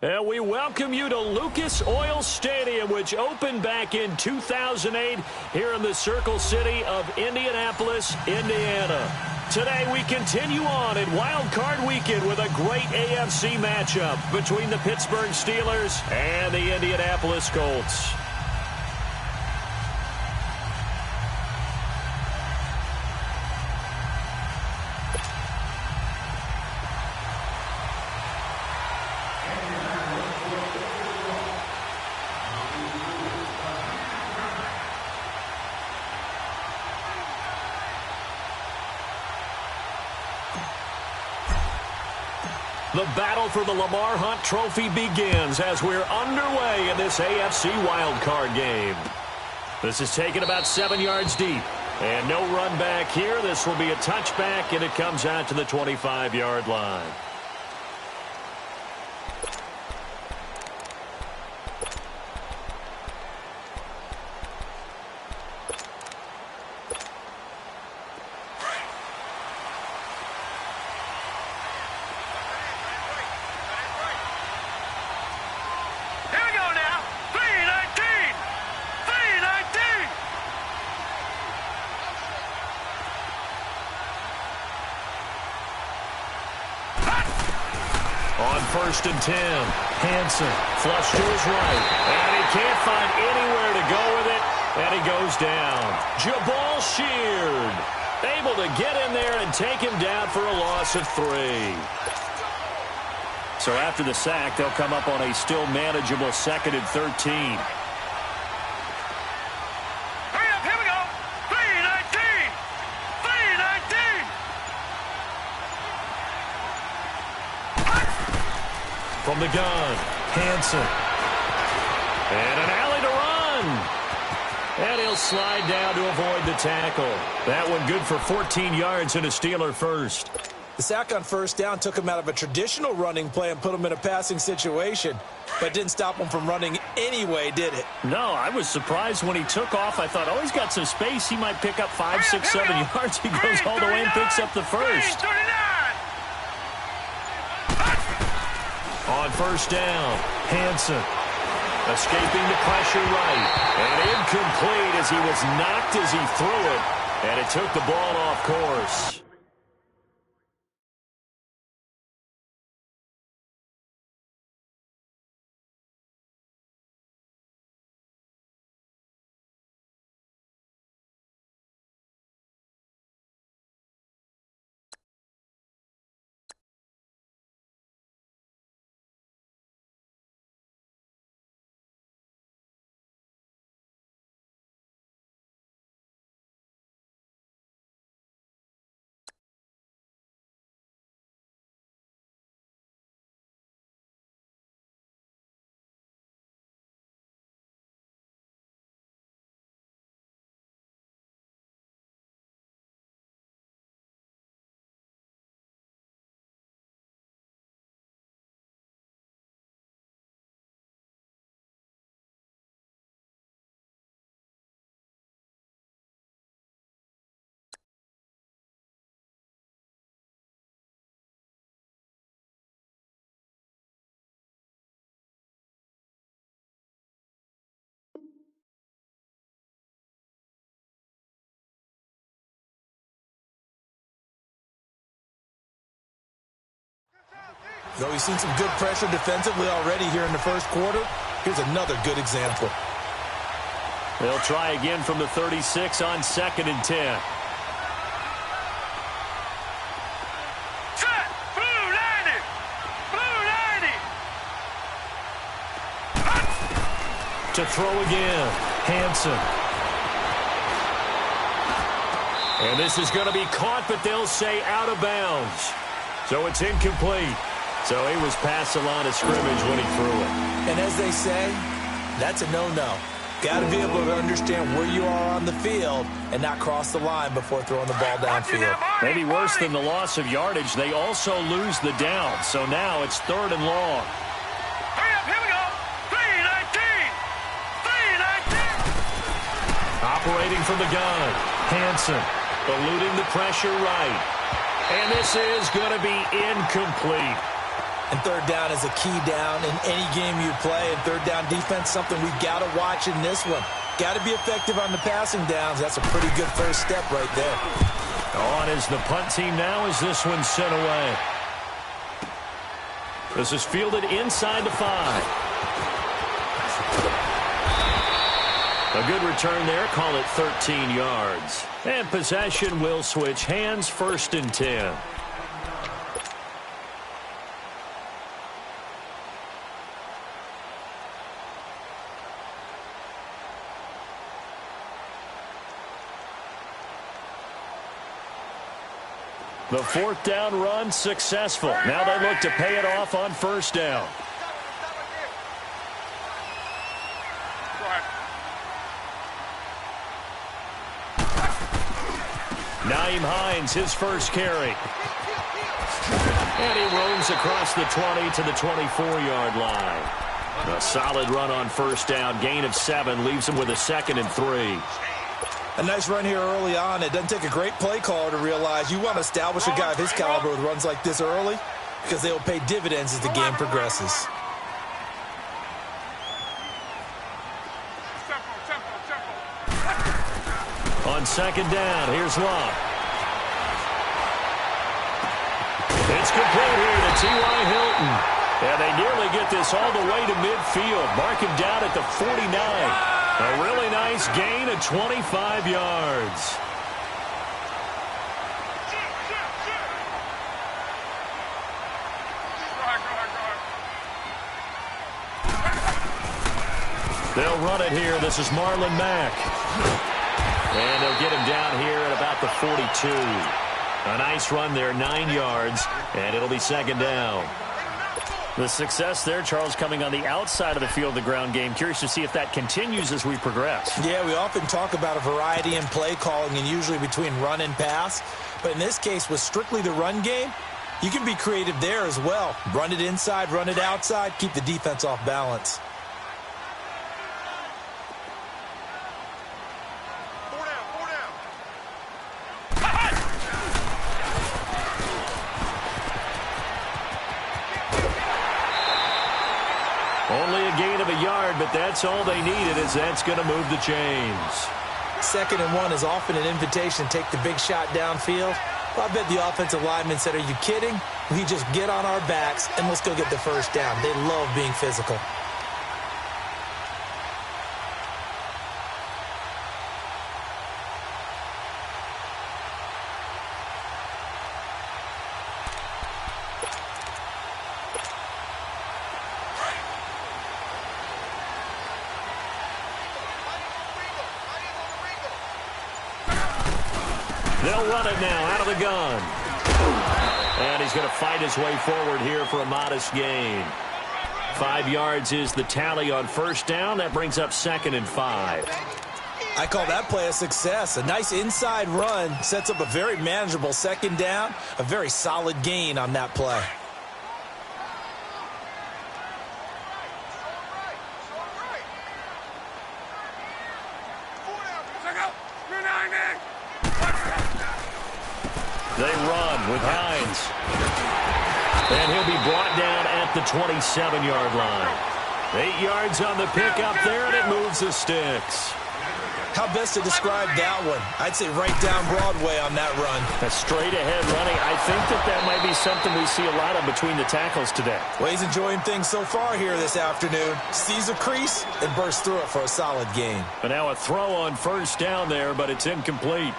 And we welcome you to Lucas Oil Stadium, which opened back in 2008 here in the Circle City of Indianapolis, Indiana. Today we continue on in Wild Card Weekend with a great AFC matchup between the Pittsburgh Steelers and the Indianapolis Colts. The battle for the Lamar Hunt Trophy begins as we're underway in this AFC wildcard game. This is taken about 7 yards deep. And no run back here. This will be a touchback, and it comes out to the 25-yard line. On 1st and 10, Hanson flush to his right, and he can't find anywhere to go with it, and he goes down. Jabal Sheard able to get in there and take him down for a loss of 3. So after the sack, they'll come up on a still manageable 2nd and 13. From the gun, Hanson. And an alley to run. And he'll slide down to avoid the tackle. That one good for 14 yards and a Steeler first. The sack on 1st down took him out of a traditional running play and put him in a passing situation, but didn't stop him from running anyway, did it? No, I was surprised when he took off. I thought, oh, he's got some space. He might pick up 5, 6, 7 yards. He goes all the way and picks up the first. On 1st down, Hanson escaping the pressure right, and incomplete as he was knocked as he threw it, and it took the ball off course. Though we've seen some good pressure defensively already here in the 1st quarter, here's another good example. They'll try again from the 36 on 2nd and 10. Set! Blue 90! Blue 90! To throw again, Hanson. And this is going to be caught, but they'll say out of bounds. So it's incomplete. So he was past the line of scrimmage when he threw it. And as they say, that's a no-no. Got to be able to understand where you are on the field and not cross the line before throwing the ball downfield. Maybe worse than the loss of yardage, they also lose the down. So now it's 3rd and long. Hurry up, here we go. 3-19. 3-19. Operating from the gun, Hanson eluding the pressure right. And this is going to be incomplete. And third down is a key down in any game you play. And third down defense, something we've got to watch in this one. Got to be effective on the passing downs. That's a pretty good first step right there. On is the punt team now as this one's sent away. This is fielded inside the 5. A good return there. Call it 13 yards. And possession will switch hands, 1st and 10. The 4th down run successful. Now they look to pay it off on 1st down. Nyheim Hines, his first carry. And he roams across the 20 to the 24-yard line. A solid run on 1st down. Gain of 7 leaves him with a 2nd and 3. A nice run here early on. It doesn't take a great play caller to realize you want to establish a guy of his caliber with runs like this early because they will pay dividends as the game progresses. On 2nd down, here's Love. It's complete here to T.Y. Hilton. And they nearly get this all the way to midfield. Mark him down at the 49. A really nice gain of 25 yards. They'll run it here. This is Marlon Mack. And they'll get him down here at about the 42. A nice run there, 9 yards, and it'll be 2nd down. The success there, Charles, coming on the outside of the field, the ground game. Curious to see if that continues as we progress. Yeah, we often talk about a variety in play calling and usually between run and pass. But in this case, with strictly the run game, you can be creative there as well. Run it inside, run it outside, keep the defense off balance. Only a gain of a yard, but that's all they needed, as that's going to move the chains. 2nd and 1 is often an invitation to take the big shot downfield. Well, I bet the offensive lineman said, "Are you kidding? We just get on our backs and let's go get the 1st down." They love being physical. They'll run it now out of the gun. And he's going to fight his way forward here for a modest gain. 5 yards is the tally on 1st down. That brings up 2nd and 5. I call that play a success. A nice inside run sets up a very manageable 2nd down. A very solid gain on that play. They run with Hines. And he'll be brought down at the 27-yard line. 8 yards on the pickup there, and it moves the sticks. How best to describe that one? I'd say right down Broadway on that run. A straight-ahead running. I think that might be something we see a lot of between the tackles today. Well, he's enjoying things so far here this afternoon. Sees a crease and bursts through it for a solid gain. But now a throw on 1st down there, but it's incomplete.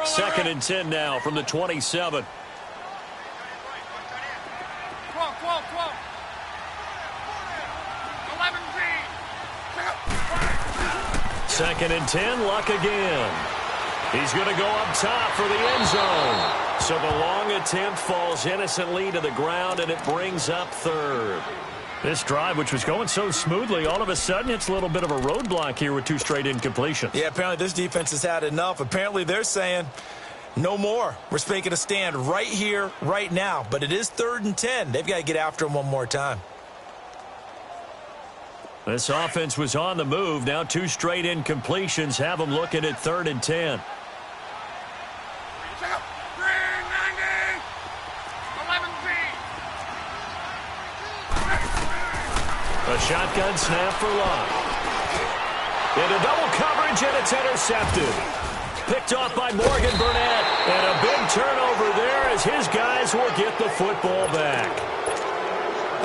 2nd and 10 now from the 27. 2nd and 10, Luck again. He's going to go up top for the end zone. So the long attempt falls innocently to the ground, and it brings up 3rd. This drive, which was going so smoothly, all of a sudden it's a little bit of a roadblock here with 2 straight incompletions. Yeah, apparently this defense has had enough. Apparently they're saying, no more. We're making a stand right here, right now. But it is 3rd and 10. They've got to get after him one more time. This offense was on the move. Now 2 straight incompletions have them looking at 3rd and 10. A shotgun snap for Locke. Into double coverage, and it's intercepted. Picked off by Morgan Burnett. And a big turnover there as his guys will get the football back.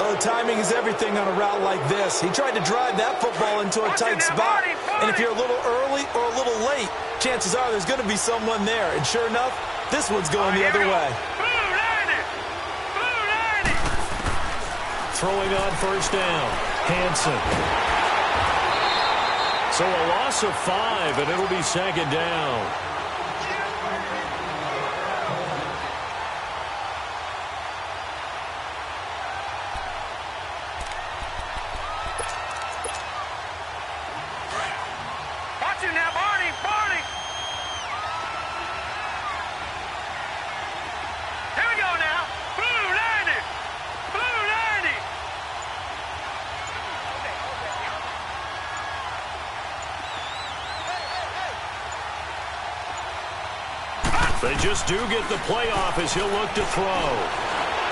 Oh, timing is everything on a route like this. He tried to drive that football into a tight spot. And if you're a little early or a little late, chances are there's going to be someone there. And sure enough, this one's going the other way. Throwing on first down. Hansen. So a loss of 5, and it'll be 2nd down. Watch him now, Barney! Here we go now. Blue 90! Blue 90! They just do get the playoff as he'll look to throw.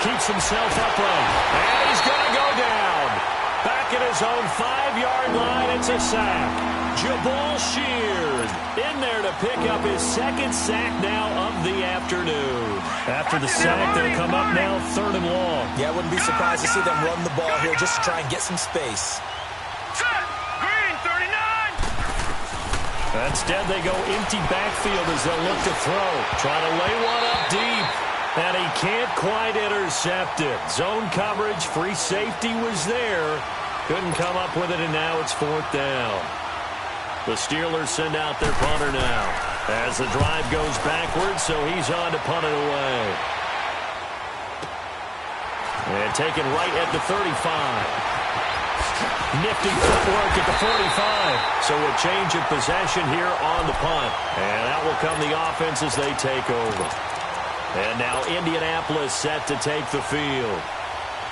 Keeps himself upright. And he's going to go down. Back at his own 5-yard line, it's a sack. Jabal Sheard in there to pick up his 2nd sack now of the afternoon. After the sack, they'll come up now 3rd and long. Yeah, I wouldn't be surprised to see them run the ball here just to try and get some space. Set! Green 39! Instead, they go empty backfield as they'll look to throw. Trying to lay one up deep. And he can't quite intercept it. Zone coverage, free safety was there. Couldn't come up with it, and now it's 4th down. The Steelers send out their punter now as the drive goes backwards, so he's on to punt it away. And taken right at the 35. Nifty footwork at the 45. So a change of possession here on the punt. And that will come the offense as they take over. And now Indianapolis set to take the field.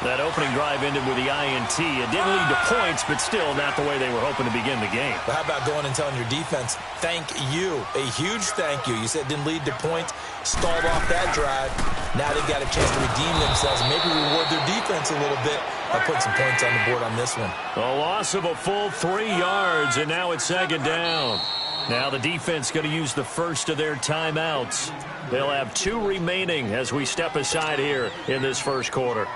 That opening drive ended with the INT. It didn't lead to points, but still not the way they were hoping to begin the game. But how about going and telling your defense, thank you, a huge thank you. You said it didn't lead to points, stalled off that drive. Now they've got a chance to redeem themselves and maybe reward their defense a little bit by putting some points on the board on this one. A loss of a full 3 yards, and now it's 2nd down. Now the defense going to use the first of their timeouts. They'll have 2 remaining as we step aside here in this first quarter.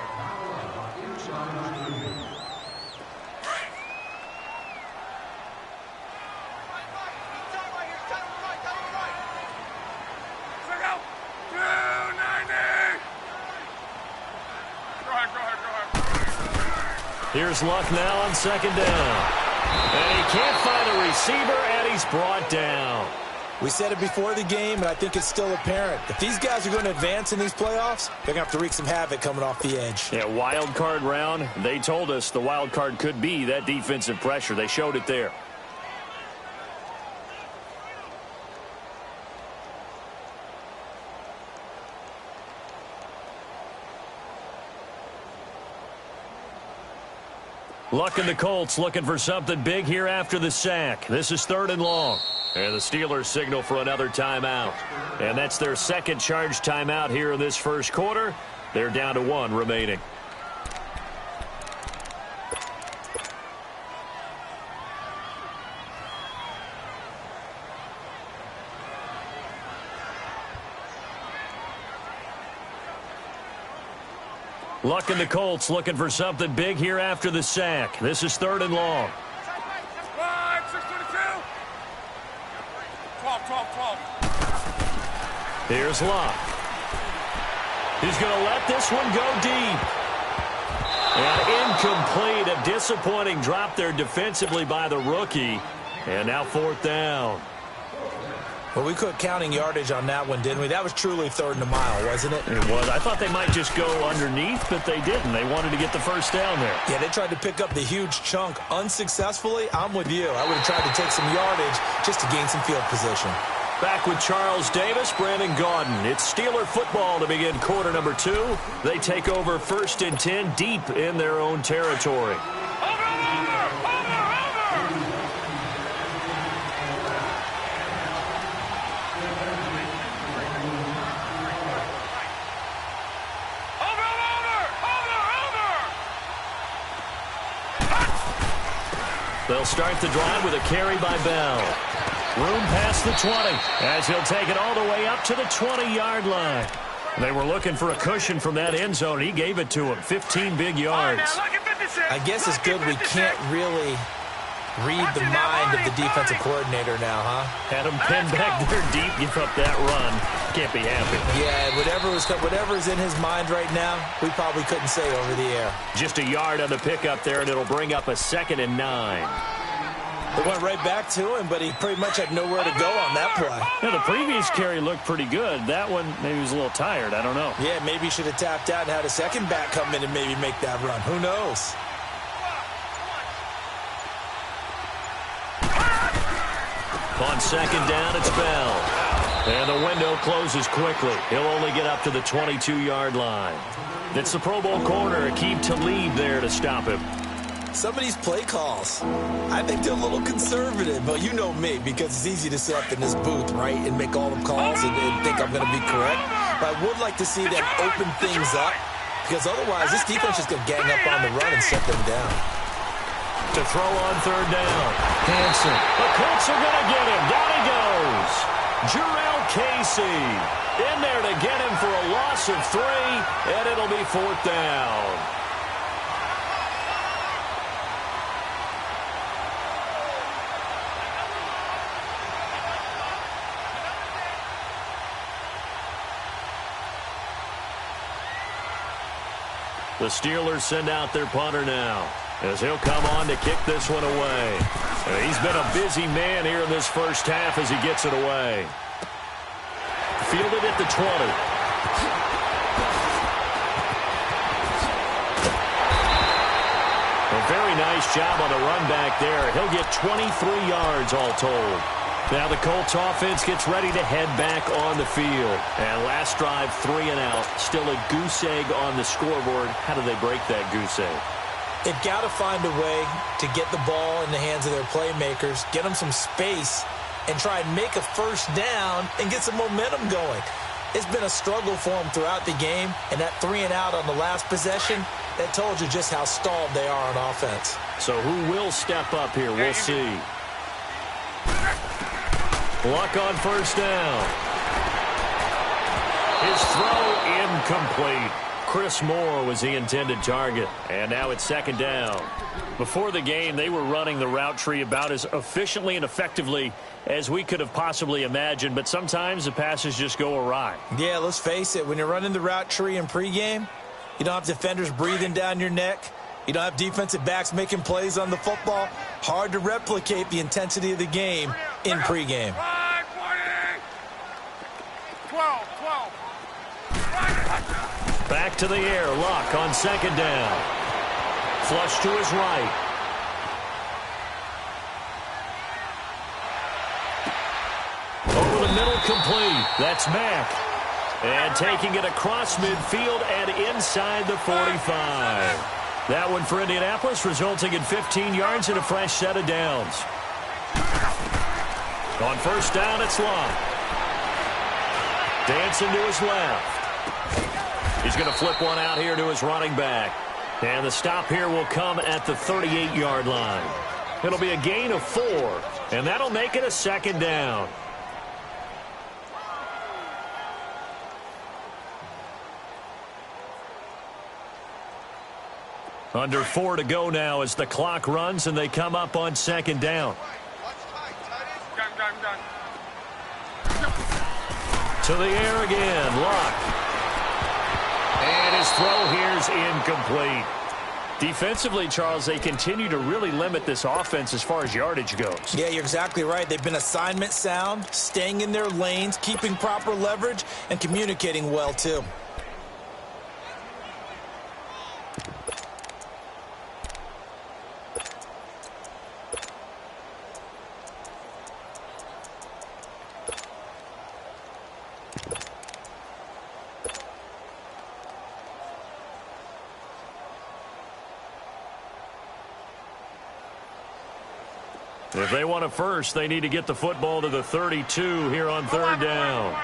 Here's Luck now on 2nd down. And he can't find a receiver, and he's brought down. We said it before the game, and I think it's still apparent. If these guys are going to advance in these playoffs, they're going to have to wreak some havoc coming off the edge. Yeah, wild card round. They told us the wild card could be that defensive pressure. They showed it there. Luck and the Colts looking for something big here after the sack. This is 3rd and long. And the Steelers signal for another timeout. And that's their 2nd charge timeout here in this first quarter. They're down to 1 remaining. Luck and the Colts looking for something big here after the sack. This is 3rd and long. 12. Here's Luck. He's going to let this one go deep. And incomplete. A disappointing drop there defensively by the rookie. And now 4th down. Well, we quit counting yardage on that one, didn't we? That was truly 3rd and a mile, wasn't it? It was. I thought they might just go underneath, but they didn't. They wanted to get the first down there. Yeah, they tried to pick up the huge chunk unsuccessfully. I'm with you. I would have tried to take some yardage just to gain some field position. Back with Charles Davis, Brandon Gaudin. It's Steeler football to begin quarter number 2. They take over 1st and 10 deep in their own territory. Over! They'll start the drive with a carry by Bell. Room past the 20 as he'll take it all the way up to the 20-yard line. They were looking for a cushion from that end zone. He gave it to him. 15 big yards. I guess it's good we can't really read the mind of the defensive coordinator now, huh? Had him pinned back there deep, give up that run. Can't be happy. Yeah, whatever's in his mind right now, we probably couldn't say over the air. Just a yard on the pickup there, and it'll bring up a 2nd and 9. They went right back to him, but he pretty much had nowhere to go on that play. Now, the previous carry looked pretty good. That one, maybe he was a little tired. I don't know. Yeah, maybe he should have tapped out and had a second back come in and maybe make that run. Who knows? On 2nd down, it's Bell. And the window closes quickly. He'll only get up to the 22-yard line. It's the Pro Bowl corner, Aqib Talib there to stop him. Some of these play calls, I think they're a little conservative, but you know me, because it's easy to sit up in this booth, right, and make all the calls and think I'm going to be correct. But I would like to see them open things up, because otherwise this defense is going to gang up on the run and shut them down. To throw on 3rd down. Hanson. The Colts are going to get him. Down he goes. Jarrell Casey in there to get him for a loss of 3, and it'll be 4th down. The Steelers send out their punter now, as he'll come on to kick this one away. He's been a busy man here in this first half as he gets it away. Fielded at the 20. A very nice job on the run back there. He'll get 23 yards all told. Now the Colts offense gets ready to head back on the field. And last drive, 3 and out. Still a goose egg on the scoreboard. How do they break that goose egg? They've got to find a way to get the ball in the hands of their playmakers, get them some space, and try and make a first down and get some momentum going. It's been a struggle for them throughout the game, and that 3 and out on the last possession, that told you just how stalled they are on offense. So who will step up here? We'll see. Luck on 1st down. His throw incomplete. Chris Moore was the intended target. And now it's 2nd down. Before the game, they were running the route tree about as efficiently and effectively as we could have possibly imagined. But sometimes the passes just go awry. Yeah, let's face it. When you're running the route tree in pregame, you don't have defenders breathing down your neck. You don't have defensive backs making plays on the football. Hard to replicate the intensity of the game in pregame. 12. Back to the air. Luck on 2nd down. Flush to his right. Over the middle, complete. That's Mack. And taking it across midfield and inside the 45. That one for Indianapolis, resulting in 15 yards and a fresh set of downs. On 1st down, it's Luck. Dancing to his left. He's going to flip one out here to his running back. And the stop here will come at the 38-yard line. It'll be a gain of 4, and that'll make it a 2nd down. Under 4 to go now as the clock runs and they come up on 2nd down. To the air again, Luck. And his throw here's incomplete. Defensively, Charles, they continue to really limit this offense as far as yardage goes. Yeah, you're exactly right. They've been assignment sound, staying in their lanes, keeping proper leverage, and communicating well, too. If they want a first, they need to get the football to the 32 here on 3rd down.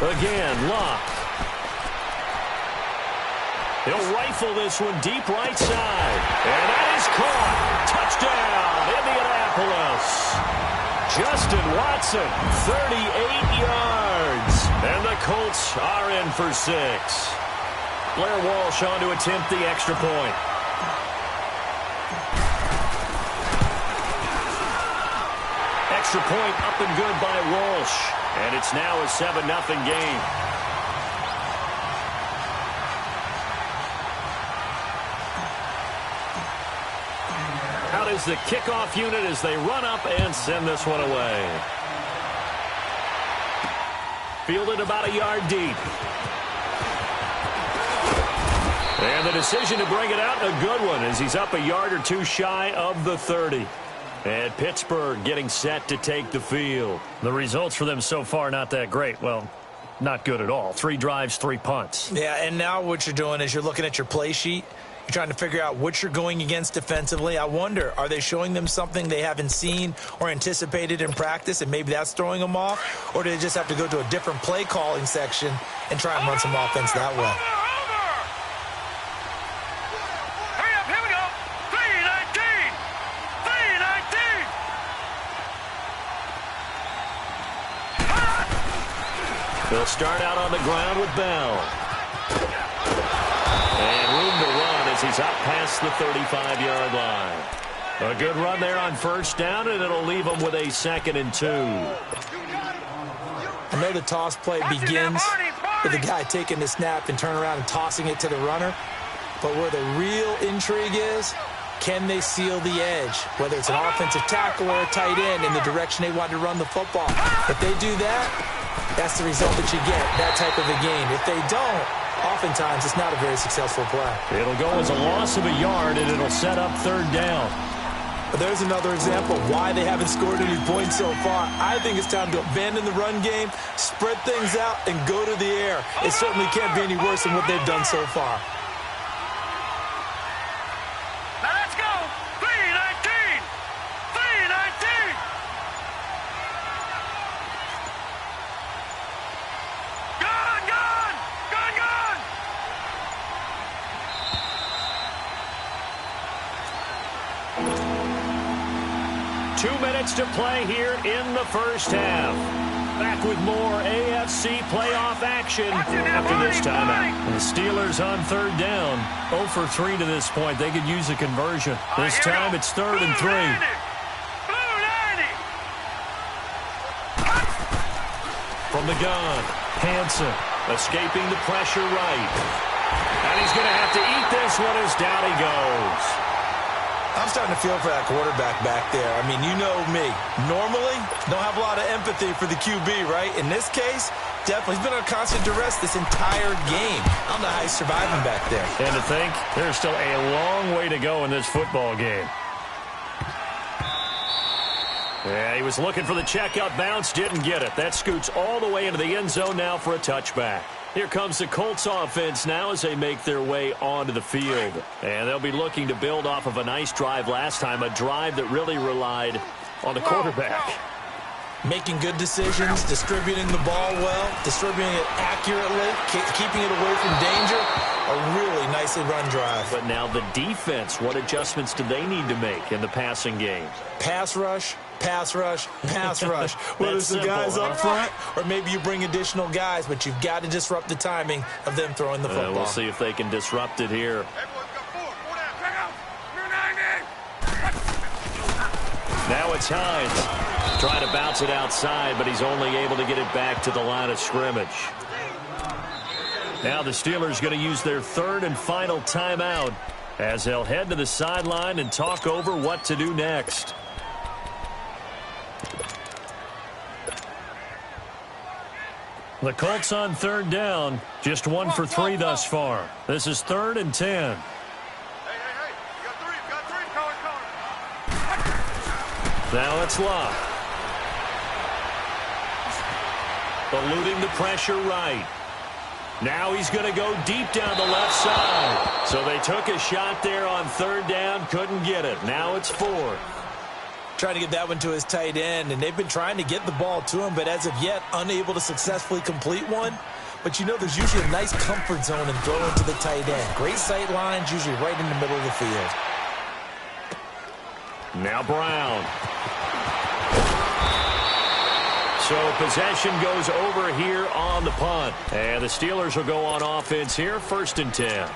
Again, Luck. He'll rifle this one deep right side. And that is caught. Touchdown, Indianapolis. Justin Watson, 38 yards. And the Colts are in for 6. Blair Walsh on to attempt the extra point. Extra point up and good by Walsh. And it's now a 7-0 game. Out is the kickoff unit as they run up and send this one away. Fielded about a yard deep. And the decision to bring it out, a good one, as he's up a yard or two shy of the 30. And Pittsburgh getting set to take the field. The results for them so far not that great. Well, not good at all. 3 drives, 3 punts. Yeah, and now what you're doing is you're looking at your play sheet. You're trying to figure out what you're going against defensively. I wonder, are they showing them something they haven't seen or anticipated in practice, and maybe that's throwing them off? Or do they just have to go to a different play calling section and try and run some offense that way? They'll start out on the ground with Bell. And room to run as he's up past the 35-yard line. A good run there on first down, and it'll leave him with a 2nd and 2. I know the toss play begins with the guy taking the snap and turn around and tossing it to the runner. But where the real intrigue is, can they seal the edge? Whether it's an offensive tackle or a tight end in the direction they want to run the football. If they do that, that's the result that you get, that type of a game. If they don't, oftentimes it's not a very successful play. It'll go as a loss of a yard, and it'll set up 3rd down. But there's another example of why they haven't scored any points so far. I think it's time to abandon the run game, spread things out, and go to the air. It certainly can't be any worse than what they've done so far. Now let's go. 3-19. 3-19. Gone, gone. Gone, gone. 2 minutes to play here in the first half. Back with more AFC playoff action after this timeout. The Steelers on 3rd down. 0 for 3 to this point. They could use a conversion. This time it's 3rd and 3. From the gun, Hansen escaping the pressure right. And he's going to have to eat this one as down he goes. I'm starting to feel for that quarterback back there. I mean, you know me. Normally, don't have a lot of empathy for the QB, right? In this case, definitely. He's been on constant duress this entire game. I don't know how he's surviving back there. And to think, there's still a long way to go in this football game. Yeah, he was looking for the checkout bounce, didn't get it. That scoots all the way into the end zone now for a touchback. Here comes the Colts offense now as they make their way onto the field. And they'll be looking to build off of a nice drive last time, a drive that really relied on the quarterback. Making good decisions, distributing the ball well, distributing it accurately, keeping it away from danger. A really nicely run drive. But now the defense, what adjustments do they need to make in the passing game? Pass rush, pass rush, pass rush. Whether it's the guys up front or maybe you bring additional guys, but you've got to disrupt the timing of them throwing the football. We'll see if they can disrupt it here. Now it's Hines. Trying to bounce it outside, but he's only able to get it back to the line of scrimmage. Now the Steelers going to use their 3rd and final timeout as they'll head to the sideline and talk over what to do next. The Colts on 3rd down, just 1 for 3 thus far. This is 3rd and 10. Hey, you got three, color. Now it's Locke. Eluding the pressure right. Now he's going to go deep down the left side. So they took a shot there on 3rd down, couldn't get it. Now it's 4th. Trying to get that one to his tight end, and they've been trying to get the ball to him, but as of yet, unable to successfully complete one. but you know there's usually a nice comfort zone in throwing to the tight end. Great sight lines, usually right in the middle of the field. Now Brown. So possession goes over here on the punt. And the Steelers will go on offense here, 1st and 10.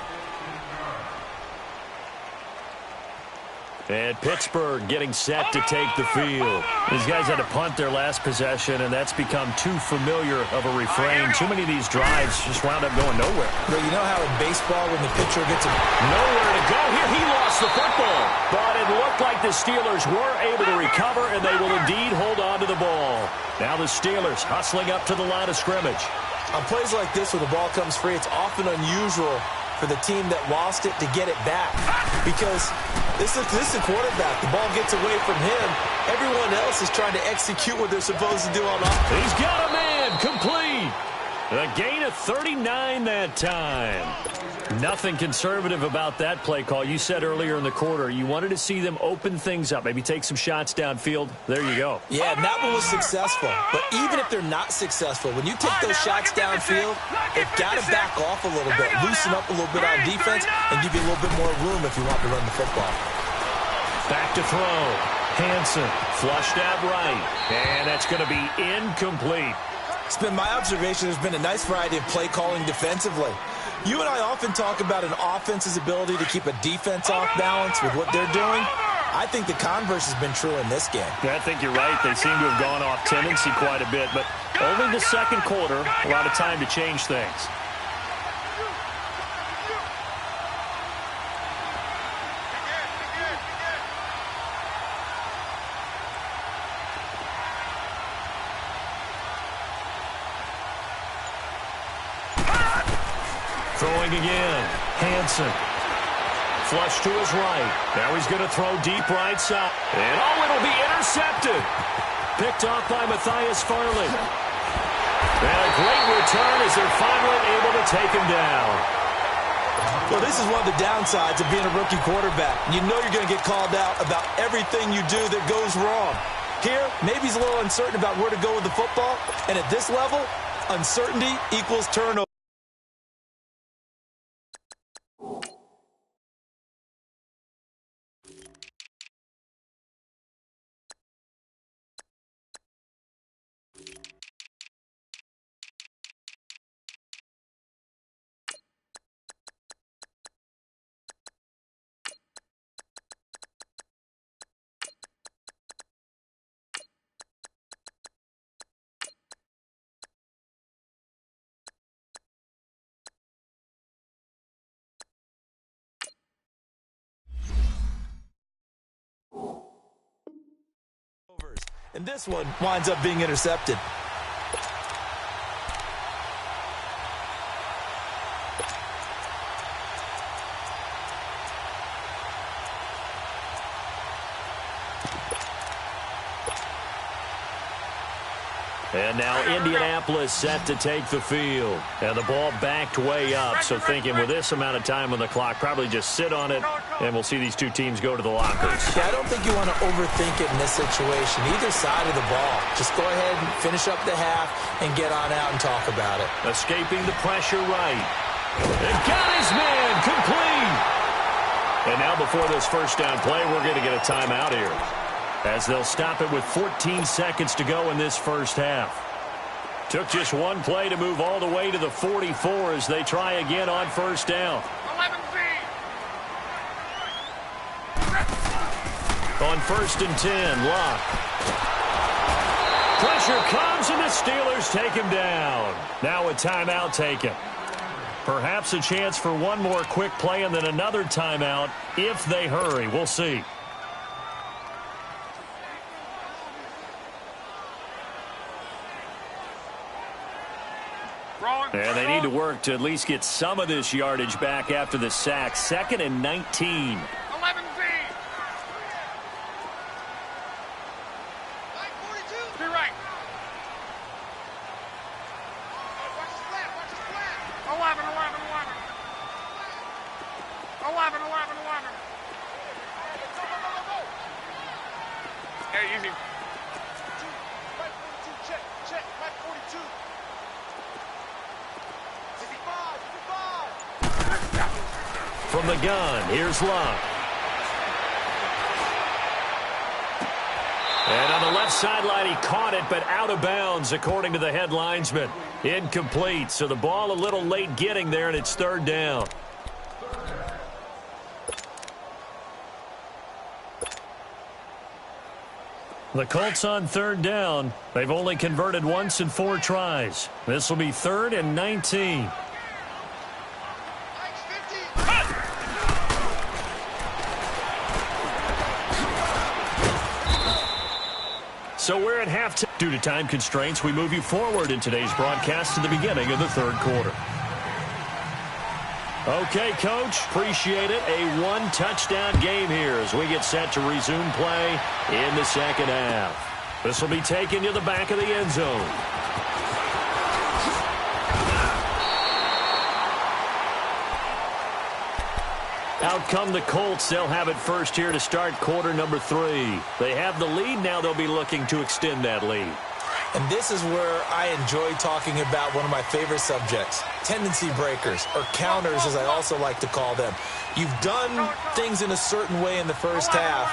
And Pittsburgh getting set to take the field. These guys had to punt their last possession, and that's become too familiar of a refrain. Too many of these drives just wound up going nowhere. But you know how in baseball when the pitcher gets nowhere to go here, he lost the football. But it looked like the Steelers were able to recover, and they will indeed hold on to the ball. Now the Steelers hustling up to the line of scrimmage. On plays like this where the ball comes free, it's often unusual for the team that lost it to get it back. Because this is a quarterback. The ball gets away from him. Everyone else is trying to execute what they're supposed to do on offense. He's got a man complete. A gain of 39 that time. Nothing conservative about that play call. You said earlier in the quarter you wanted to see them open things up, maybe take some shots downfield. There you go. Yeah, and that one was successful. But even if they're not successful, when you take those shots downfield, they've got to back off a little bit, loosen up a little bit on defense, and give you a little bit more room if you want to run the football. Back to throw. Hansen flushed out right. And that's going to be incomplete. It's been my observation there's been a nice variety of play calling defensively. You and I often talk about an offense's ability to keep a defense off balance with what they're doing. I think the converse has been true in this game. Yeah, I think you're right. They seem to have gone off tendency quite a bit, but only the second quarter, a lot of time to change things. Throwing again. Hansen. Flush to his right. Now he's going to throw deep right side. And it'll be intercepted. Picked off by Matthias Farley. And a great return as they're finally able to take him down. Well, this is one of the downsides of being a rookie quarterback. You know you're going to get called out about everything you do that goes wrong. Here, maybe he's a little uncertain about where to go with the football. And at this level, uncertainty equals turnover. And this one winds up being intercepted. And now Indianapolis set to take the field. And the ball backed way up. So thinking with this amount of time on the clock, probably just sit on it, and we'll see these two teams go to the lockers. Yeah, I don't think you want to overthink it in this situation. Either side of the ball. Just go ahead and finish up the half and get on out and talk about it. Escaping the pressure right. And got his man complete. And now before this first down play, we're going to get a timeout here, as they'll stop it with 14 seconds to go in this first half. Took just one play to move all the way to the 44 as they try again on first down. 11-Z. On 1st and 10, Locke. Pressure comes and the Steelers take him down. Now a timeout taken. Perhaps a chance for one more quick play and then another timeout if they hurry. We'll see. And they need to work to at least get some of this yardage back after the sack. 2nd and 19. 11-Z. To be right. Watch his flat. 11. 11. Hey, easy. Right 42, check. Right 42. from the gun. Here's Luck. And on the left sideline, he caught it, but out of bounds, according to the head linesman. Incomplete, so the ball a little late getting there, and it's third down. The Colts on third down. They've only converted once in 4 tries. This will be 3rd and 19. So we're at halftime. Due to time constraints, we move you forward in today's broadcast to the beginning of the third quarter. Okay, Coach, appreciate it. A one-touchdown game here as we get set to resume play in the second half. This will be taken to the back of the end zone. Out come the Colts. They'll have it first here to start quarter number 3. They have the lead. Now they'll be looking to extend that lead. And this is where I enjoy talking about one of my favorite subjects, tendency breakers, or counters as I also like to call them. You've done things in a certain way in the first half,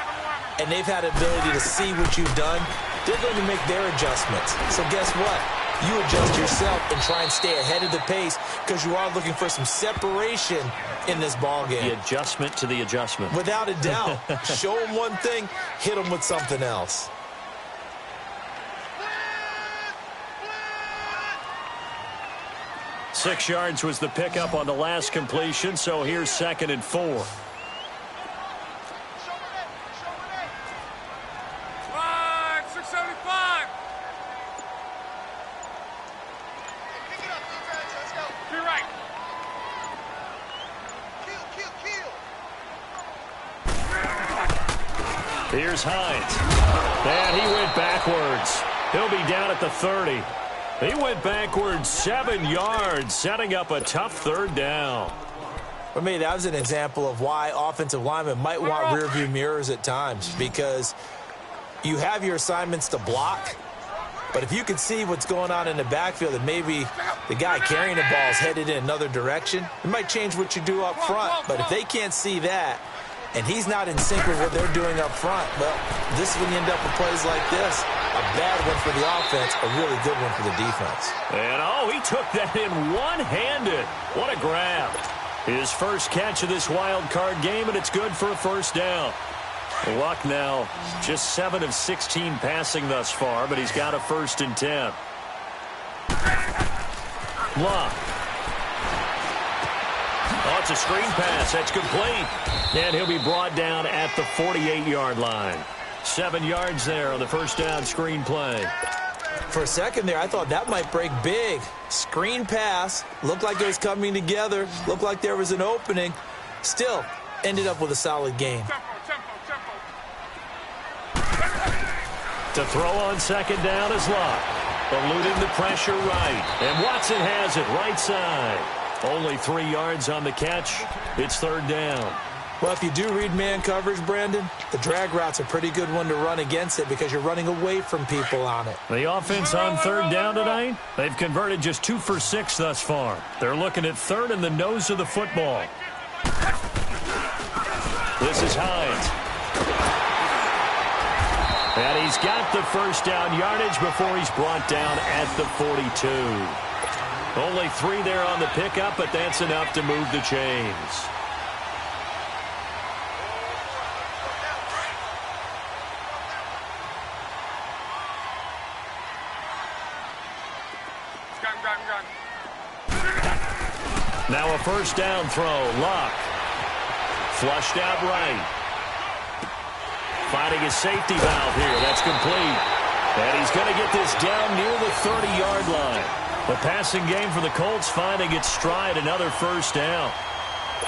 and they've had the ability to see what you've done. They're going to make their adjustments. So guess what? You adjust yourself and try and stay ahead of the pace because you are looking for some separation in this ball game. The adjustment to the adjustment. Without a doubt. Show them one thing, hit them with something else. Six yards was the pickup on the last completion, so here's 2nd and 4. Here's Hines. And he went backwards. He'll be down at the 30. He went backwards 7 yards, setting up a tough third down. For me, that was an example of why offensive linemen might want rearview mirrors at times, because you have your assignments to block, but if you can see what's going on in the backfield and maybe the guy carrying the ball is headed in another direction, it might change what you do up front. But if they can't see that, and he's not in sync with what they're doing up front, well, this is when you end up with plays like this. A bad one for the offense, a really good one for the defense. And, oh, he took that in one-handed. What a grab. His first catch of this wild card game, and it's good for a first down. Luck now, just 7 of 16 passing thus far, but he's got a 1st and 10. Luck. Oh, it's a screen pass. That's complete. And he'll be brought down at the 48-yard line. 7 yards there on the first down screen play. For a second there, I thought that might break big. Screen pass. Looked like it was coming together. Looked like there was an opening. Still, ended up with a solid game. To throw on second down is Luck. Eluding the pressure right. And Watson has it right side. Only 3 yards on the catch. It's third down. Well, if you do read man coverage, Brandon, the drag route's a pretty good one to run against it because you're running away from people on it. The offense on third down tonight, they've converted just 2 for 6 thus far. They're looking at third in the nose of the football. This is Hines. And he's got the first down yardage before he's brought down at the 42. Only 3 there on the pickup, but that's enough to move the chains. Now a first down throw. Luck. Flushed out right. Finding his safety valve here. That's complete. And he's going to get this down near the 30-yard line. The passing game for the Colts finding its stride, another first down.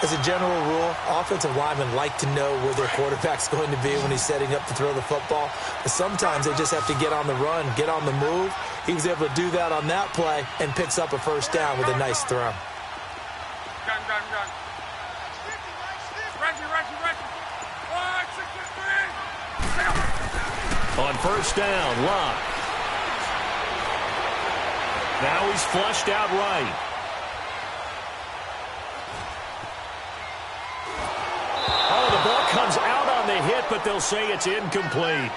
As a general rule, offensive linemen like to know where their quarterback's going to be when he's setting up to throw the football. But sometimes they just have to get on the run, get on the move. He was able to do that on that play and picks up a first down with a nice throw. On first down, Luck. Now he's flushed out right. hit, but they'll say it's incomplete.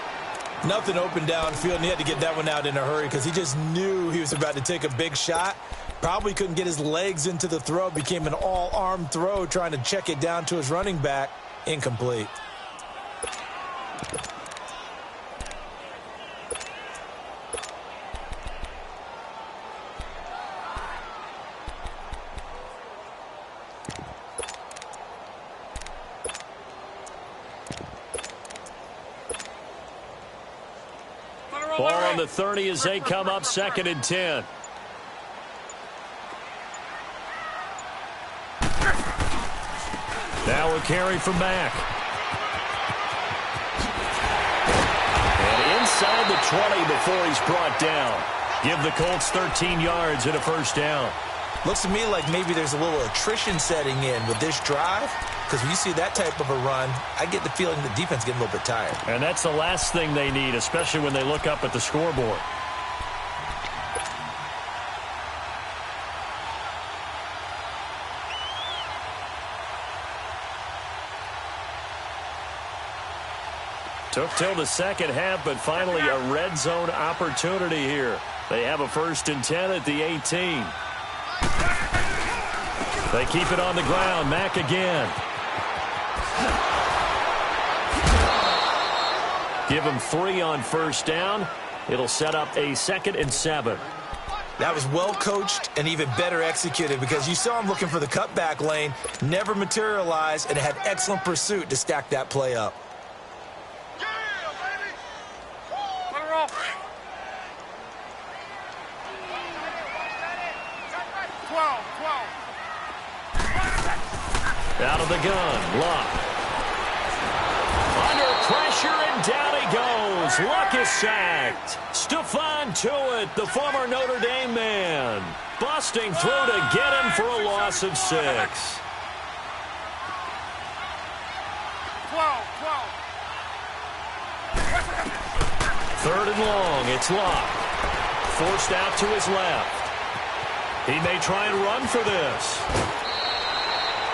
Nothing open downfield, and he had to get that one out in a hurry because he just knew he was about to take a big shot. Probably couldn't get his legs into the throw. Became an all-arm throw trying to check it down to his running back. Incomplete. Ball on the 30 as they come up 2nd and 10. Now a carry from Mack. And inside the 20 before he's brought down. Give the Colts 13 yards and a first down. Looks to me like maybe there's a little attrition setting in with this drive. Because when you see that type of a run, I get the feeling the defense getting a little bit tired. And that's the last thing they need, especially when they look up at the scoreboard. Took till the second half, but finally a red zone opportunity here. They have a 1st and 10 at the 18. They keep it on the ground. Mack again. Give him 3 on first down. It'll set up a 2nd and 7. That was well coached and even better executed because you saw him looking for the cutback lane, never materialized, and had excellent pursuit to stack that play up. Out of the gun, Luck. Under pressure, and down he goes. Luck is sacked. Stephon Tuitt, the former Notre Dame man, busting through to get him for a loss of 6. 3rd and long, it's Luck. Forced out to his left. He may try and run for this.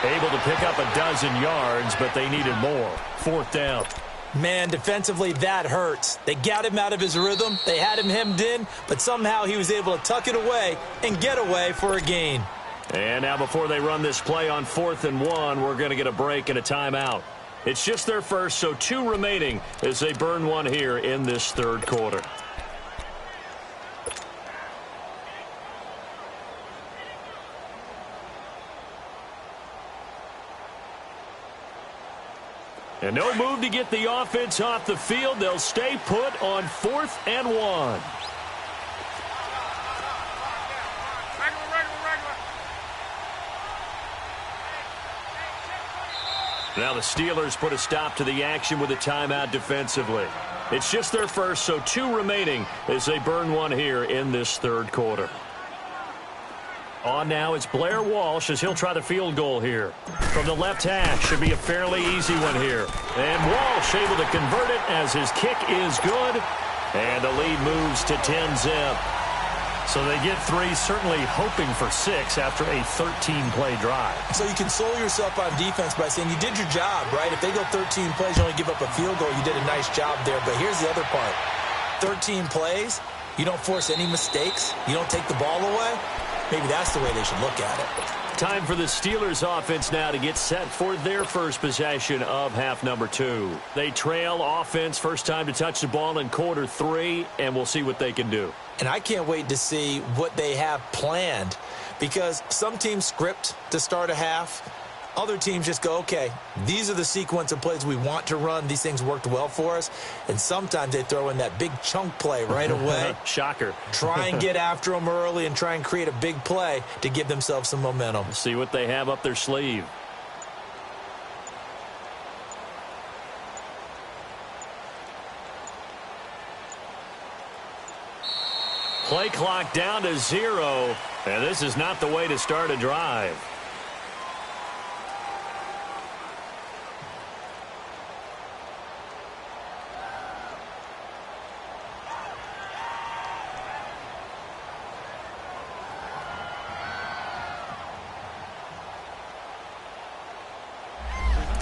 Able to pick up a dozen yards, but they needed more. 4th down. Man, defensively, that hurts. They got him out of his rhythm. They had him hemmed in, but somehow he was able to tuck it away and get away for a gain. And now before they run this play on 4th and 1, we're going to get a break and a timeout. It's just their first, so 2 remaining as they burn one here in this 3rd quarter. And no move to get the offense off the field. They'll stay put on 4th and 1. Now the Steelers put a stop to the action with a timeout defensively. It's just their first, so 2 remaining as they burn one here in this 3rd quarter. On now, it's Blair Walsh as he'll try the field goal here. From the left hash, should be a fairly easy one here. And Walsh able to convert it as his kick is good. And the lead moves to 10-zip. So they get 3, certainly hoping for 6 after a 13-play drive. So you console yourself on defense by saying you did your job, right? If they go 13 plays, you only give up a field goal, you did a nice job there. But here's the other part. 13 plays, you don't force any mistakes, you don't take the ball away. Maybe that's the way they should look at it. Time for the Steelers offense now to get set for their first possession of half number 2. They trail offense, first time to touch the ball in quarter 3, and we'll see what they can do. And I can't wait to see what they have planned because some teams script to start a half. Other teams just go, okay, these are the sequence of plays we want to run. These things worked well for us. And sometimes they throw in that big chunk play right away. Shocker. Try and get after them early and try and create a big play to give themselves some momentum. See what they have up their sleeve. Play clock down to 0, and this is not the way to start a drive.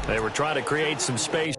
They were trying to create some space.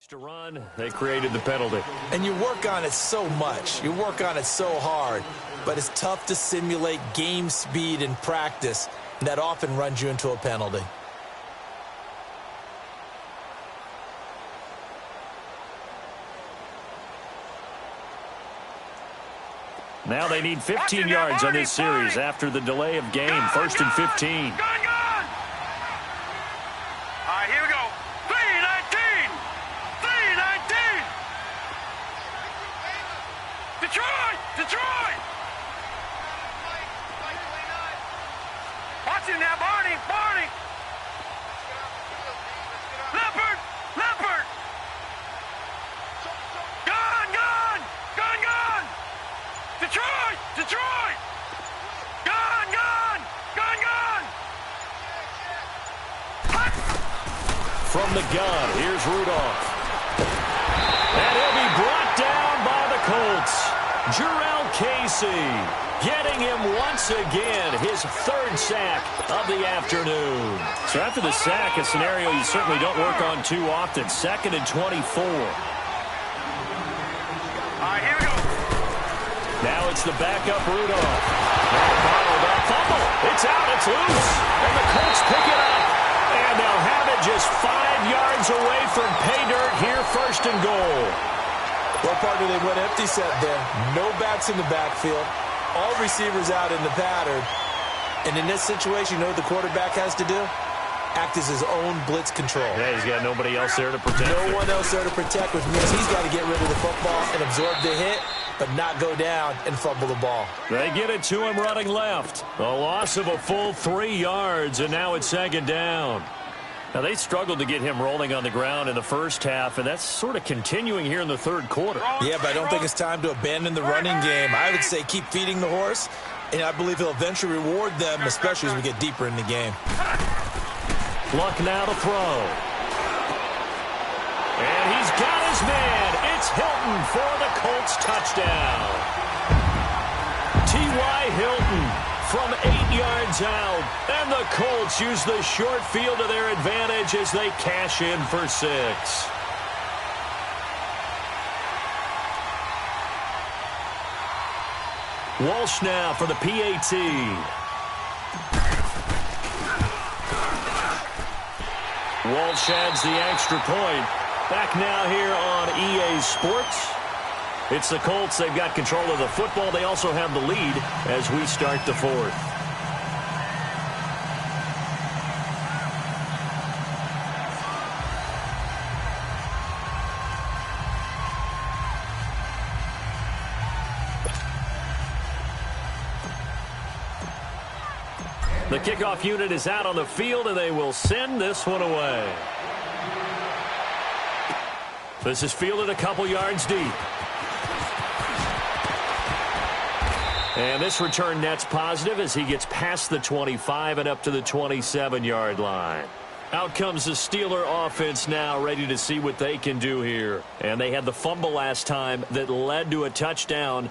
To run, they created the penalty. And you work on it so much. You work on it so hard. But it's tough to simulate game speed in practice. And that often runs you into a penalty. Now they need 15 yards on this series after the delay of game. 1st and 15. Gone! All right, here we go. 3-19! 3-19! Detroit! Watch him now, Barney! Leopard! Gone! Detroit! Gone! From the gun, here's Rudolph. And he'll be brought down by the Colts. Jarrell Casey getting him once again, his 3rd sack of the afternoon. So after the sack, a scenario you certainly don't work on too often. 2nd and 24. All right, here we go. Now it's the backup Rudolph. Followed up, fumble. It's out, it's loose. And the Colts pick it up. And they'll have it just 5 yards away from pay dirt here, 1st and goal. Well, partner, they went empty set there. No backs in the backfield. All receivers out in the pattern. And in this situation, you know what the quarterback has to do? Act as his own blitz control. Yeah, he's got nobody else there to protect. No one else there to protect, which means he's got to get rid of the football and absorb the hit, but not go down and fumble the ball. They get it to him running left. A loss of a full 3 yards, and now it's 2nd down. Now, they struggled to get him rolling on the ground in the first half, and that's sort of continuing here in the 3rd quarter. Yeah, but I don't think it's time to abandon the running game. I would say keep feeding the horse, and I believe he'll eventually reward them, especially as we get deeper in the game. Luck now to throw. And he's got his man. It's Hilton for the Colts touchdown. T.Y. Hilton from 8 yards out. And the Colts use the short field to their advantage as they cash in for 6. Walsh now for the PAT. Walsh adds the extra point. Back now here on EA Sports. It's the Colts. They've got control of the football. They also have the lead as we start the 4th. The kickoff unit is out on the field, and they will send this one away. This is fielded a couple yards deep. And this return net's positive as he gets past the 25 and up to the 27-yard line. Out comes the Steeler offense now, ready to see what they can do here. And they had the fumble last time that led to a touchdown.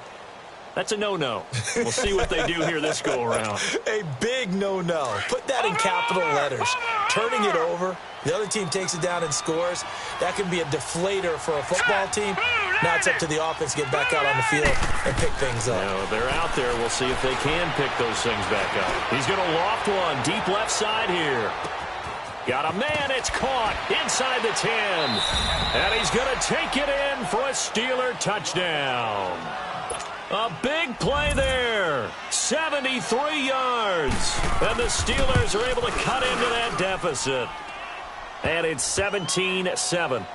That's a no-no. We'll see what they do here this go-around. A big no-no. Put that in capital letters. Turning it over, the other team takes it down and scores. That can be a deflator for a football team. Now it's up to the offense to get back out on the field and pick things up. Now, they're out there. We'll see if they can pick those things back up. He's going to loft one deep left side here. Got a man. It's caught inside the 10. And he's going to take it in for a Steeler touchdown. A big play there. 73 yards. And the Steelers are able to cut into that deficit. And it's 17-7.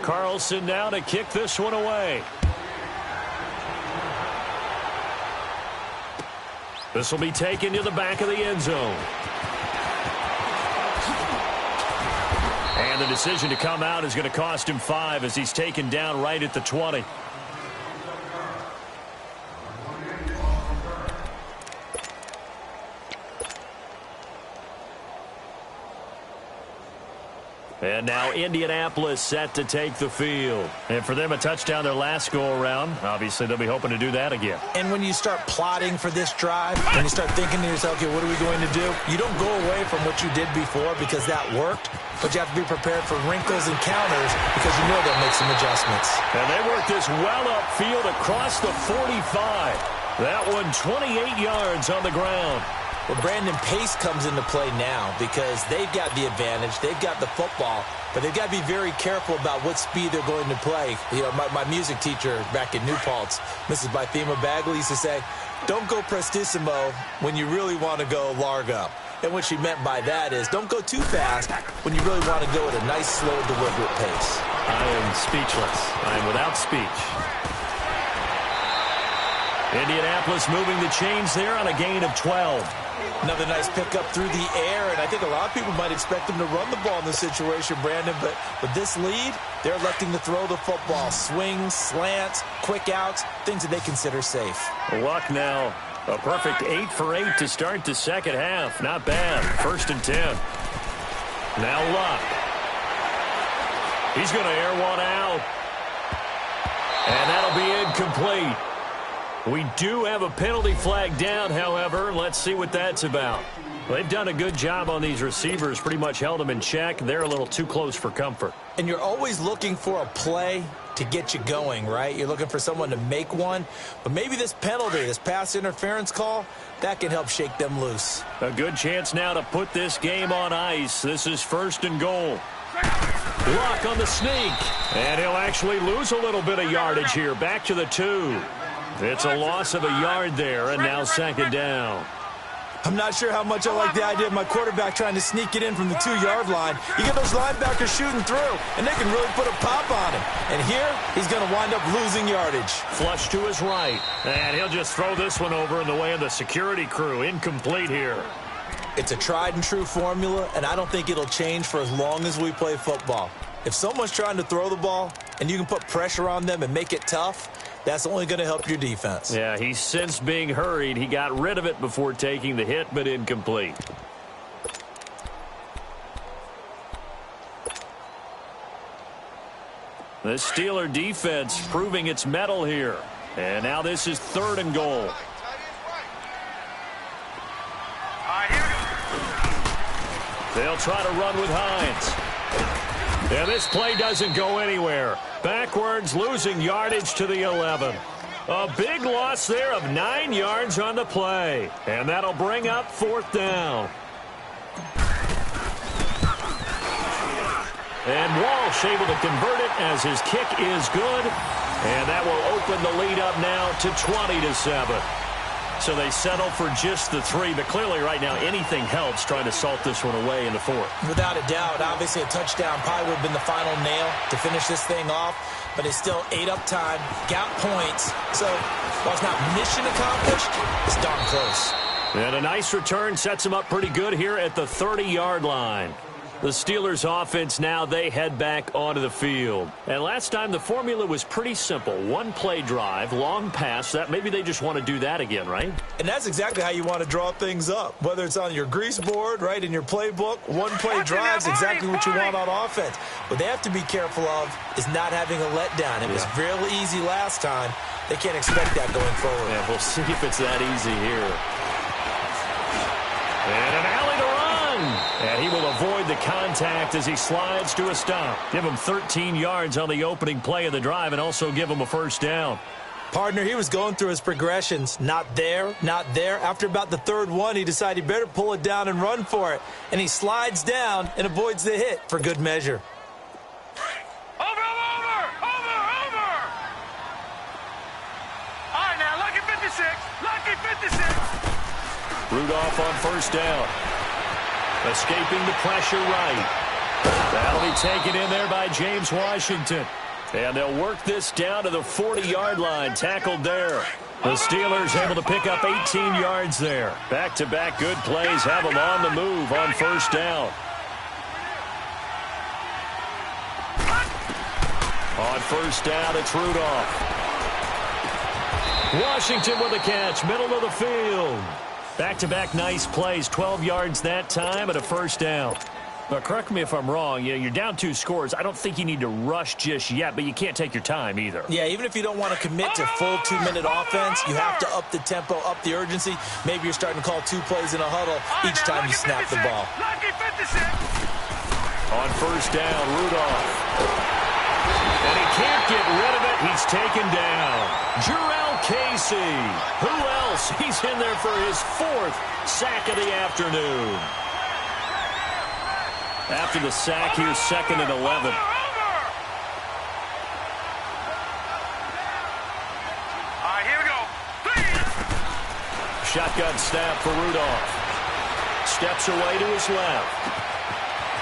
Carlson now to kick this one away. This will be taken to the back of the end zone. And the decision to come out is going to cost him 5 as he's taken down right at the 20. And now Indianapolis set to take the field. And for them, a touchdown their last go-around. Obviously, they'll be hoping to do that again. And when you start plotting for this drive, when you start thinking to yourself, okay, what are we going to do? You don't go away from what you did before because that worked, but you have to be prepared for wrinkles and counters because you know they'll make some adjustments. And they work this well upfield across the 45. That one 28 yards on the ground. Well, Brandon, pace comes into play now because they've got the advantage. They've got the football, but they've got to be very careful about what speed they're going to play. You know, my music teacher back in New Paltz, Mrs. Bythema Bagley, used to say, don't go prestissimo when you really want to go largo. And what she meant by that is don't go too fast when you really want to go at a nice, slow, deliberate pace. I am speechless. I am without speech. Indianapolis moving the chains there on a gain of 12. Another nice pickup through the air, and I think a lot of people might expect them to run the ball in this situation, Brandon, but with this lead, they're electing to throw the football. Swings, slants, quick outs, things that they consider safe. Luck now. A perfect 8 for 8 to start the second half. Not bad. 1st and 10. Now Luck. He's going to air one out. And that'll be incomplete. We do have a penalty flag down, however. Let's see what that's about. They've done a good job on these receivers, pretty much held them in check. They're a little too close for comfort. And you're always looking for a play to get you going, right? You're looking for someone to make one. But maybe this penalty, this pass interference call, that can help shake them loose. A good chance now to put this game on ice. This is 1st and goal. Luck on the sneak. And he'll actually lose a little bit of yardage here. Back to the 2. It's a loss of a yard there, and now 2nd down. I'm not sure how much I like the idea of my quarterback trying to sneak it in from the 2-yard line. You get those linebackers shooting through, and they can really put a pop on him. And here, he's going to wind up losing yardage. Flush to his right, and he'll just throw this one over in the way of the security crew. Incomplete here. It's a tried-and-true formula, and I don't think it'll change for as long as we play football. If someone's trying to throw the ball, and you can put pressure on them and make it tough, that's only going to help your defense. Yeah, he's since being hurried. He got rid of it before taking the hit, but incomplete. The Steeler defense proving its mettle here. And now this is 3rd and goal. They'll try to run with Hines. And this play doesn't go anywhere. Backwards, losing yardage to the 11. A big loss there of 9 yards on the play. And that'll bring up 4th down. And Walsh able to convert it as his kick is good. And that will open the lead up now to 20-7. So they settle for just the 3, but clearly right now anything helps trying to salt this one away in the 4th. Without a doubt, obviously a touchdown probably would have been the final nail to finish this thing off, but it's still 8 up time, got points, so while it's not mission accomplished, it's darn close. And a nice return sets them up pretty good here at the 30-yard line. The Steelers offense now, they head back onto the field. And last time the formula was pretty simple. 1-play drive, long pass. That maybe they just want to do that again, right? And that's exactly how you want to draw things up. Whether it's on your grease board, right, in your playbook, 1-play drive is exactly what you want on offense. What they have to be careful of is not having a letdown. It was real easy last time. They can't expect that going forward. Yeah, we'll see if it's that easy here. And an alley to run. And he will avoid the contact as he slides to a stop. Give him 13 yards on the opening play of the drive and also give him a 1st down. Partner, he was going through his progressions. Not there, not there. After about the 3rd one, he decided he better pull it down and run for it. And he slides down and avoids the hit for good measure. Over! All right, now, lucky 56. Lucky 56. Rudolph on 1st down. Escaping the pressure right. That'll be taken in there by James Washington. And they'll work this down to the 40-yard line. Tackled there. The Steelers able to pick up 18 yards there. Back-to-back good plays have them on the move on 1st down. On 1st down, it's Rudolph. Washington with a catch, middle of the field. Back-to-back nice plays, 12 yards that time and a 1st down. But correct me if I'm wrong, you're down 2 scores. I don't think you need to rush just yet, but you can't take your time either. Yeah, even if you don't want to commit to full 2-minute offense, you have to up the tempo, up the urgency. Maybe you're starting to call 2 plays in a huddle each time you snap the ball. On first down, Rudolph. And he can't get rid of it. He's taken down. Jarrell Casey. Who else? He's in there for his 4th sack of the afternoon. After the sack, here's 2nd and 11. All right, here we go. Please. Shotgun snap for Rudolph. Steps away to his left.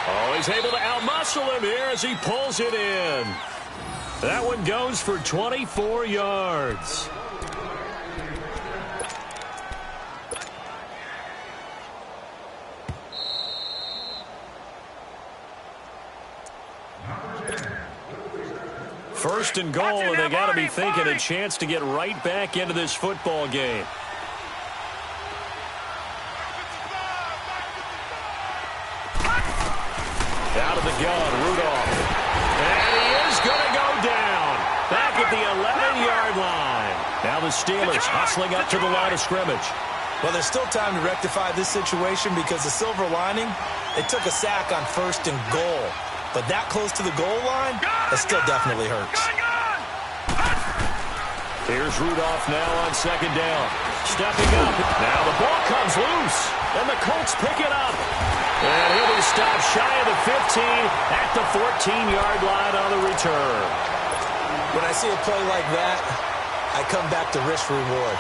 Oh, he's able to outmuscle him here as he pulls it in. That one goes for 24 yards. First and goal, and they got to be thinking a chance to get right back into this football game. Out of the gun, Rudolph. And he is going to go down. Back at the 11-yard line. Now the Steelers hustling up to the line of scrimmage. Well, there's still time to rectify this situation because the silver lining, it took a sack on first and goal. But that close to the goal line, it still definitely hurts. Here's Rudolph now on 2nd down. Stepping up. Now the ball comes loose. And the Colts pick it up. And he'll be stopped shy of the 15 at the 14-yard line on the return. When I see a play like that, I come back to risk reward.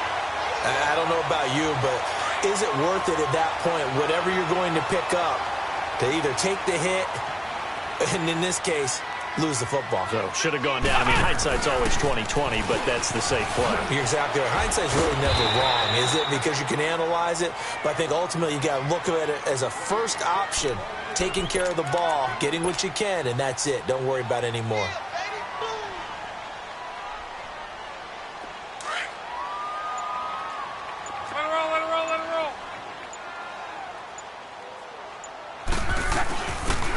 I don't know about you, but is it worth it at that point, whatever you're going to pick up, to either take the hit, and in this case, lose the football? So, should have gone down. I mean, hindsight's always 20/20, but that's the safe play. You're exactly right. Hindsight's really never wrong, is it? Because you can analyze it, but I think ultimately you got to look at it as a first option, taking care of the ball, getting what you can, and that's it. Don't worry about any more.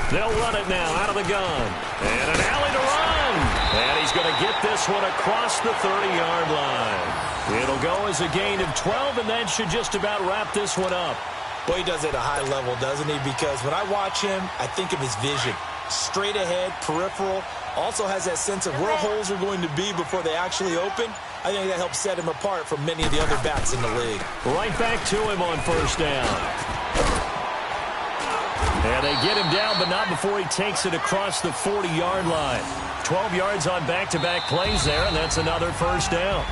They'll run it now out of the gun. And an alley to run. And he's going to get this one across the 30-yard line. It'll go as a gain of 12, and that should just about wrap this one up. Well, he does it at a high level, doesn't he? Because when I watch him, I think of his vision. Straight ahead, peripheral. Also has that sense of where holes are going to be before they actually open. I think that helps set him apart from many of the other backs in the league. Right back to him on first down. And they get him down, but not before he takes it across the 40-yard line. 12 yards on back-to-back plays there, and that's another first down.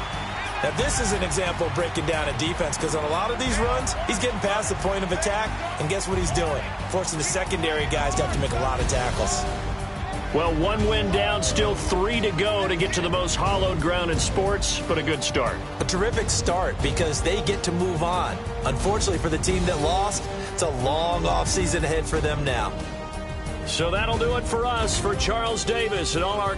Now, this is an example of breaking down a defense, because on a lot of these runs, he's getting past the point of attack, and guess what he's doing? Forcing the secondary guys to have to make a lot of tackles. Well, 1 win down, still 3 to go to get to the most hallowed ground in sports, but a good start. A terrific start because they get to move on. Unfortunately for the team that lost, it's a long offseason ahead for them now. So that'll do it for us. For Charles Davis and all our